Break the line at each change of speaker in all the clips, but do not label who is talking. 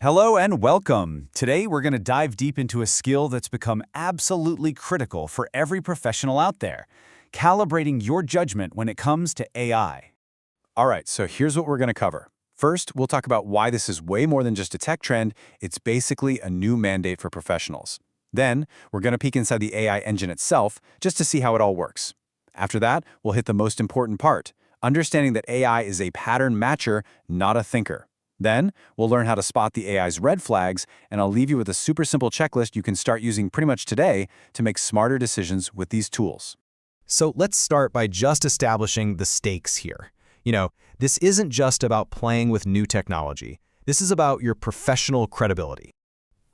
Hello and welcome. Today we're going to dive deep into a skill that's become absolutely critical for every professional out there, calibrating your judgment when it comes to AI. All right, so here's what we're going to cover. First, we'll talk about why this is way more than just a tech trend. It's basically a new mandate for professionals. Then, we're going to peek inside the AI engine itself just to see how it all works. After that, we'll hit the most important part, understanding that AI is a pattern matcher, not a thinker. Then, we'll learn how to spot the AI's red flags, and I'll leave you with a super simple checklist you can start using pretty much today to make smarter decisions with these tools.
So let's start by just establishing the stakes here. This isn't just about playing with new technology. This is about your professional credibility.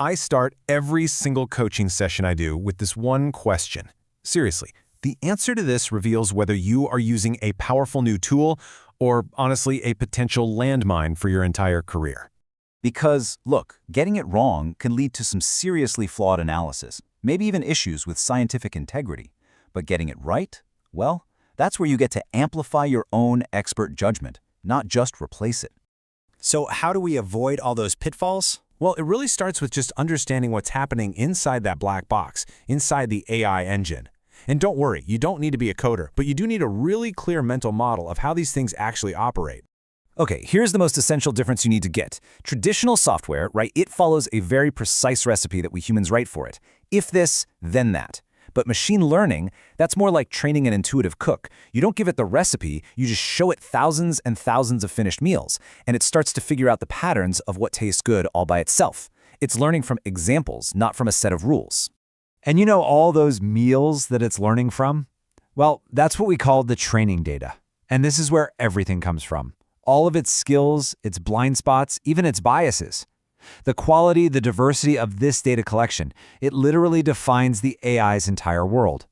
I start every single coaching session I do with this one question. Seriously, the answer to this reveals whether you are using a powerful new tool or, honestly, a potential landmine for your entire career.
Because, look, getting it wrong can lead to some seriously flawed analysis, maybe even issues with scientific integrity. But getting it right? Well, that's where you get to amplify your own expert judgment, not just replace it.
So how do we avoid all those pitfalls?
Well, it really starts with just understanding what's happening inside that black box, inside the AI engine. And don't worry, you don't need to be a coder, but you do need a really clear mental model of how these things actually operate.
Okay, here's the most essential difference you need to get. Traditional software, right, it follows a very precise recipe that we humans write for it. If this, then that. But machine learning, that's more like training an intuitive cook. You don't give it the recipe, you just show it thousands and thousands of finished meals, and it starts to figure out the patterns of what tastes good all by itself. It's learning from examples, not from a set of rules.
And you know all those meals that it's learning from? Well, that's what we call the training data. And this is where everything comes from. All of its skills, its blind spots, even its biases. The quality, the diversity of this data collection, it literally defines the AI's entire world.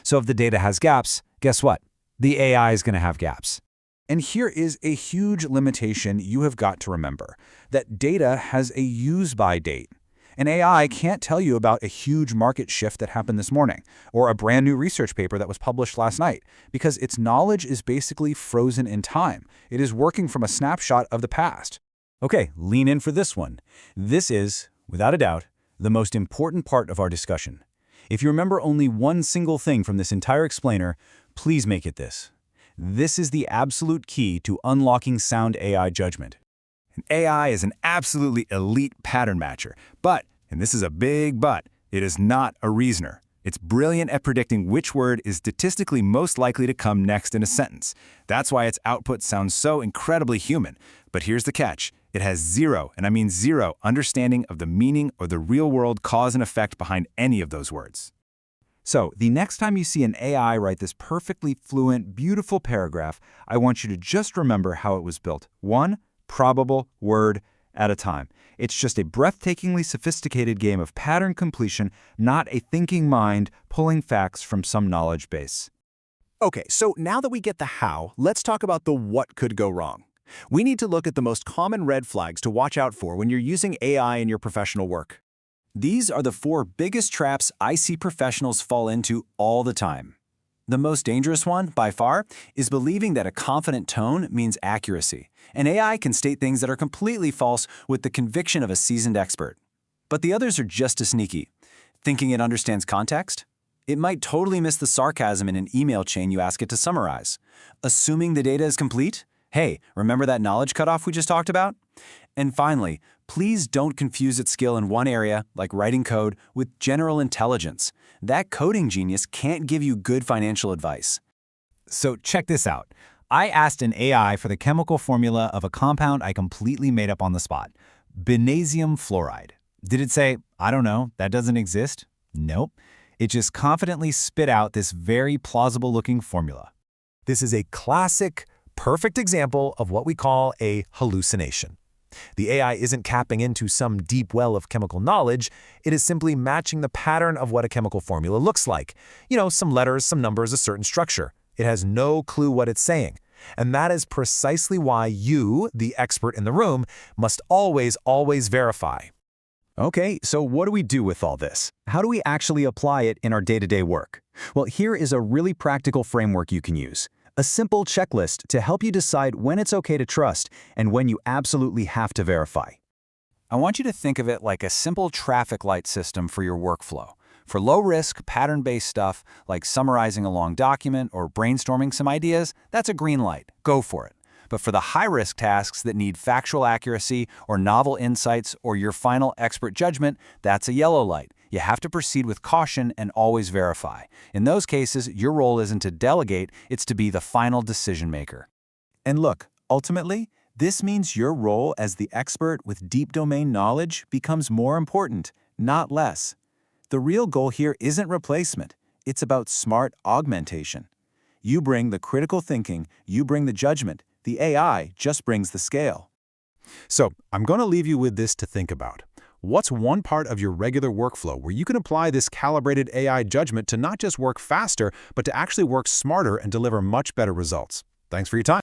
So if the data has gaps, guess what? The AI is going to have gaps.
And here is a huge limitation you have got to remember, that data has a use-by date. An AI can't tell you about a huge market shift that happened this morning, or a brand new research paper that was published last night, because its knowledge is basically frozen in time. It is working from a snapshot of the past. Okay, lean in for this one. This is, without a doubt, the most important part of our discussion. If you remember only one single thing from this entire explainer, please make it this. This is the absolute key to unlocking sound AI judgment. An AI is an absolutely elite pattern matcher, but, and this is a big but, it is not a reasoner. It's brilliant at predicting which word is statistically most likely to come next in a sentence. That's why its output sounds so incredibly human. But here's the catch. It has zero, and I mean zero, understanding of the meaning or the real-world cause and effect behind any of those words. So, the next time you see an AI write this perfectly fluent, beautiful paragraph, I want you to just remember how it was built. One probable word at a time. It's just a breathtakingly sophisticated game of pattern completion, not a thinking mind pulling facts from some knowledge base.
Okay, so now that we get the how, let's talk about the what could go wrong. We need to look at the most common red flags to watch out for when you're using AI in your professional work.
These are the 4 biggest traps I see professionals fall into all the time. The most dangerous one, by far, is believing that a confident tone means accuracy. An AI can state things that are completely false with the conviction of a seasoned expert. But the others are just as sneaky. Thinking it understands context? It might totally miss the sarcasm in an email chain you ask it to summarize. Assuming the data is complete? Hey, remember that knowledge cutoff we just talked about? And finally, please don't confuse its skill in one area, like writing code, with general intelligence. That coding genius can't give you good financial advice.
So check this out. I asked an AI for the chemical formula of a compound I completely made up on the spot. Benasium fluoride. Did it say, I don't know, that doesn't exist? Nope. It just confidently spit out this very plausible-looking formula.
This is a classic, perfect example of what we call a hallucination. The AI isn't tapping into some deep well of chemical knowledge. It is simply matching the pattern of what a chemical formula looks like. Some letters, some numbers, a certain structure. It has no clue what it's saying. And that is precisely why you, the expert in the room, must always verify.
Okay, so what do we do with all this? How do we actually apply it in our day-to-day work? Well, here is a really practical framework you can use. A simple checklist to help you decide when it's okay to trust and when you absolutely have to verify. I want you to think of it like a simple traffic light system for your workflow. For low-risk, pattern-based stuff, like summarizing a long document or brainstorming some ideas, that's a green light. Go for it. But for the high-risk tasks that need factual accuracy or novel insights or your final expert judgment, that's a yellow light. You have to proceed with caution and always verify. In those cases, your role isn't to delegate, it's to be the final decision maker.
And look, ultimately, this means your role as the expert with deep domain knowledge becomes more important, not less. The real goal here isn't replacement. It's about smart augmentation. You bring the critical thinking, you bring the judgment. The AI just brings the scale.
So, I'm going to leave you with this to think about. What's one part of your regular workflow where you can apply this calibrated AI judgment to not just work faster, but to actually work smarter and deliver much better results? Thanks for your time.